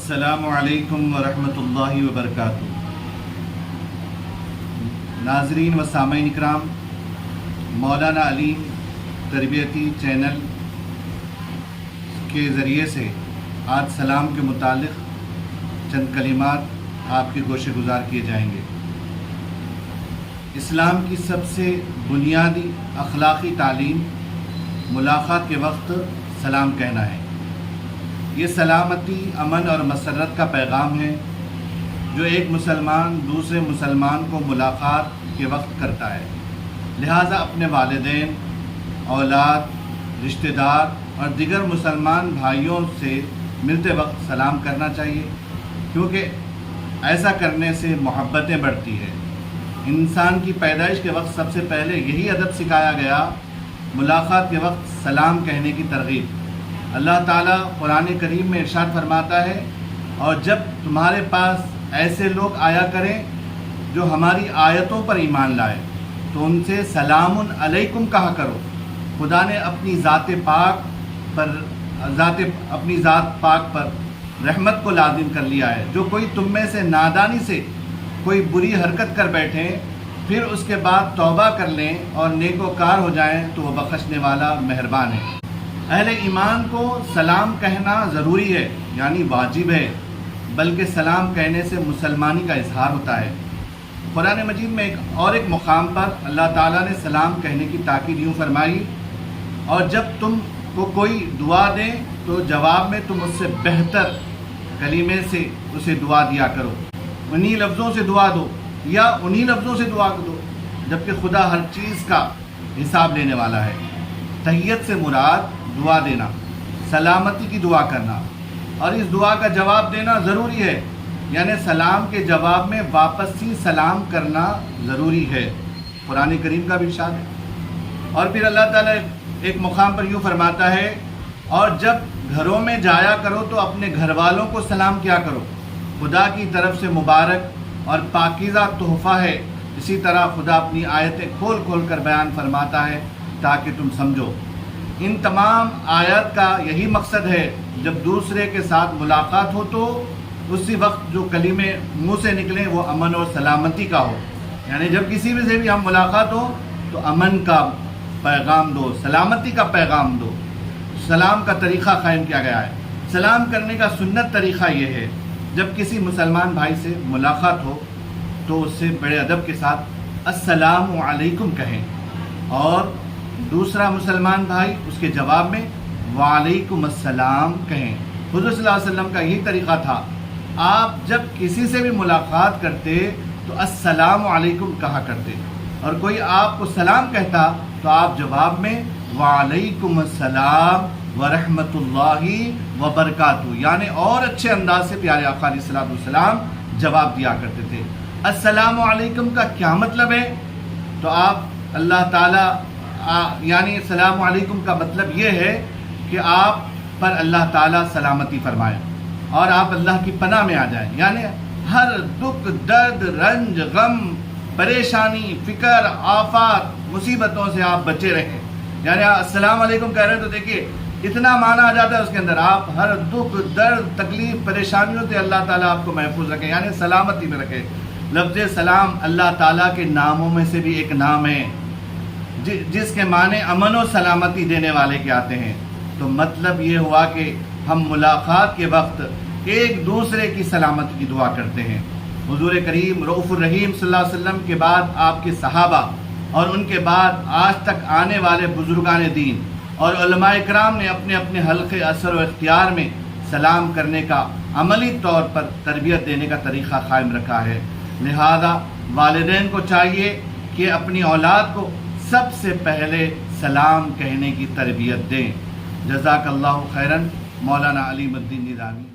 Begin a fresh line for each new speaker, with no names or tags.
السلام علیکم ورحمۃ اللہ وبرکاتہ۔ ناظرین و سامعین اکرام، مولانا علیم تربیتی چینل کے ذریعے سے آج سلام کے متعلق چند کلمات آپ کے گوشے گزار کیے جائیں گے۔ اسلام کی سب سے بنیادی اخلاقی تعلیم ملاقات کے وقت سلام کہنا ہے۔ یہ سلامتی، امن اور مسرت کا پیغام ہے جو ایک مسلمان دوسرے مسلمان کو ملاقات کے وقت کرتا ہے۔ لہٰذا اپنے والدین، اولاد، رشتہ دار اور دیگر مسلمان بھائیوں سے ملتے وقت سلام کرنا چاہیے، کیونکہ ایسا کرنے سے محبتیں بڑھتی ہے۔ انسان کی پیدائش کے وقت سب سے پہلے یہی ادب سکھایا گیا، ملاقات کے وقت سلام کہنے کی ترغیب۔ اللہ تعالیٰ قرآن کریم میں ارشاد فرماتا ہے، اور جب تمہارے پاس ایسے لوگ آیا کریں جو ہماری آیتوں پر ایمان لائے تو ان سے سلام علیکم کہا کرو۔ خدا نے اپنی ذات پاک پر رحمت کو لازم کر لیا ہے۔ جو کوئی تم میں سے نادانی سے کوئی بری حرکت کر بیٹھیں، پھر اس کے بعد توبہ کر لیں اور نیکوکار ہو جائیں تو وہ بخشنے والا مہربان ہے۔ اہل ایمان کو سلام کہنا ضروری ہے، یعنی واجب ہے، بلکہ سلام کہنے سے مسلمانی کا اظہار ہوتا ہے۔ قرآن مجید میں ایک مقام پر اللہ تعالیٰ نے سلام کہنے کی تاکید یوں فرمائی، اور جب تم کو کوئی دعا دیں تو جواب میں تم اس سے بہتر کلمے سے اسے دعا دیا کرو، انہی لفظوں سے دعا دو یا انہی لفظوں سے دعا دو، جبکہ خدا ہر چیز کا حساب لینے والا ہے۔ تحیت سے مراد دعا دینا، سلامتی کی دعا کرنا، اور اس دعا کا جواب دینا ضروری ہے، یعنی سلام کے جواب میں واپس ہی سلام کرنا ضروری ہے۔ قرآن کریم کا بھی ارشاد ہے۔ اور پھر اللہ تعالیٰ ایک مقام پر یوں فرماتا ہے، اور جب گھروں میں جایا کرو تو اپنے گھر والوں کو سلام کیا کرو، خدا کی طرف سے مبارک اور پاکیزہ تحفہ ہے۔ اسی طرح خدا اپنی آیتیں کھول کھول کر بیان فرماتا ہے تاکہ تم سمجھو۔ ان تمام آیات کا یہی مقصد ہے، جب دوسرے کے ساتھ ملاقات ہو تو اسی وقت جو کلمے منہ سے نکلیں وہ امن اور سلامتی کا ہو، یعنی جب کسی بھی سے بھی ہم ملاقات ہو تو امن کا پیغام دو، سلامتی کا پیغام دو۔ سلام کا طریقہ قائم کیا گیا ہے۔ سلام کرنے کا سنت طریقہ یہ ہے، جب کسی مسلمان بھائی سے ملاقات ہو تو اس سے بڑے ادب کے ساتھ السلام علیکم کہیں، اور دوسرا مسلمان بھائی اس کے جواب میں وعلیکم السلام کہیں۔ حضور صلی اللہ علیہ وسلم کا یہی طریقہ تھا، آپ جب کسی سے بھی ملاقات کرتے تو السلام علیکم کہا کرتے، اور کوئی آپ کو سلام کہتا تو آپ جواب میں وعلیکم السلام ورحمۃ اللہ وبرکاتہ، یعنی اور اچھے انداز سے پیارے آقا علیہ الصلوۃ والسلام جواب دیا کرتے تھے۔ السلام علیکم کا کیا مطلب ہے؟ تو آپ اللہ تعالیٰ یعنی السلام علیکم کا مطلب یہ ہے کہ آپ پر اللہ تعالیٰ سلامتی فرمائے اور آپ اللہ کی پناہ میں آ جائیں، یعنی ہر دکھ، درد، رنج، غم، پریشانی، فکر، آفات، مصیبتوں سے آپ بچے رہیں۔ یعنی السلام علیکم کہہ رہے ہیں تو دیکھیے اتنا معنی آ جاتا ہے اس کے اندر، آپ ہر دکھ، درد، تکلیف، پریشانیوں سے اللہ تعالیٰ آپ کو محفوظ رکھیں، یعنی سلامتی میں رکھے۔ لفظ سلام اللہ تعالیٰ کے ناموں میں سے بھی ایک نام ہے جس کے معنی امن و سلامتی دینے والے کے آتے ہیں۔ تو مطلب یہ ہوا کہ ہم ملاقات کے وقت ایک دوسرے کی سلامتی کی دعا کرتے ہیں۔ حضور کریم رؤوف الرحیم صلی اللہ علیہ وسلم کے بعد آپ کے صحابہ اور ان کے بعد آج تک آنے والے بزرگان دین اور علماء کرام نے اپنے اپنے حلقے اثر و اختیار میں سلام کرنے کا عملی طور پر تربیت دینے کا طریقہ قائم رکھا ہے۔ لہذا والدین کو چاہیے کہ اپنی اولاد کو سب سے پہلے سلام کہنے کی تربیت دیں۔ جزاک اللہ خیراً۔ مولانا علیم الدین نظامی۔